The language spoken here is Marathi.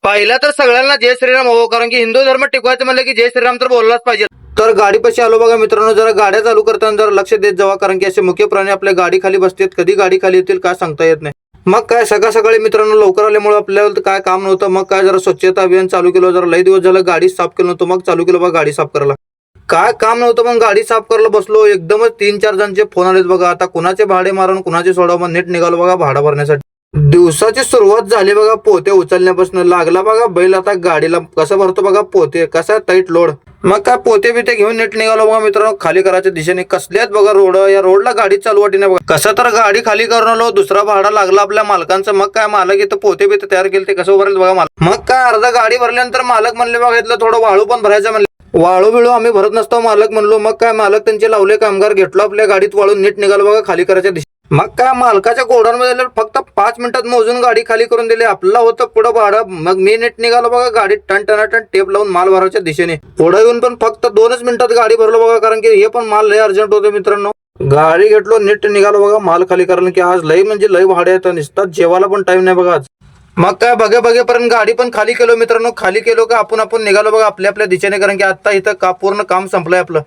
पहिला तर सगळ्यांना जय श्रीराम हो, कारण की हिंदू धर्म टिकवायचं म्हणलं की जय श्रीराम तर बोललाच पाहिजे. तर गाडीपाशी आलो बघा मित्रांनो, जरा गाड्या चालू करताना जरा लक्ष देत जावा, कारण की असे मुख्य प्राणी आपल्या गाडी खाली बसतात, कधी गाडी खाली येतील काय सांगता येत नाही. मग काय सकाळ सकाळी मित्रांनो लवकर आल्यामुळे आपल्याला काय काम नव्हतं, मग काय जरा स्वच्छता अभियान चालू केलं, जरा लई दिवस झालं गाडी साफ केलं नव्हतं, मग चालू केलं बघा गाडी साफ करायला. काय काम नव्हतं मग गाडी साफ करायला बसलो, एकदमच 3-4 जणांचे फोन आलेत बघा. आता कुणाचे भाडे मारून कुणाचे सोडा, मग नीट निघालो बघा भाडा भरण्यासाठी. दिवसाची सुरुवात झाली बघा पोते उचलण्यापासून, लागला बघा बैल आता गाडीला. कसं भरतो बघा पोते, कसा टाईट लोड. मग काय पोते बिते घेऊन नीट निघालो बघा मित्रांनो खाली करायच्या दिशेने. कसल्यात बघा रोड, या रोडला गाडी चालू वाटी नाही बघा. कसं तर गाडी खाली करून आलो, दुसरा भाडा लागला आपल्या मालकांचं. मग काय मालक इथं पोते बिते तयार केले, ते कसं भरेल बघा मालक. मग काय अर्धा गाडी भरल्यानंतर मालक म्हणले बघा इथलं थोडं वाळू पण भरायचं म्हणले. वाळू बिळू आम्ही भरत नसतो मालक म्हणलो. मग काय मालक त्यांचे लावले कामगार घेतलो आपल्या गाडीत वाळून, नीट निघालो बघा खाली करायच्या दिशेने. मग काय मालकाच्या गोडाऊनमध्ये फक्त 5 मिनिटात मोजून गाडी खाली करून दिली. आपला होतं पुढं भाडं. मग मी नीट निघालो बघा गाडीत टन टेप लावून माल भरायच्या दिशेने. पुढे येऊन पण फक्त 2च मिनिटात गाडी भरलो बघा, कारण की हे पण माल लय अर्जंट होते मित्रांनो. गाडी घेतलो नीट निघालो बघा माल खाली करायला, की आज लय म्हणजे लय भाडे येतं, निसतात जेवायला पण टाइम नाही बघा आज. मग काय बघेपर्यंत गाडी पण खाली केलो मित्रांनो. खाली केलो का आपण निघालो बघा आपल्या आपल्या दिशेने, कारण की आता इथं पूर्ण काम संपलंय आपलं.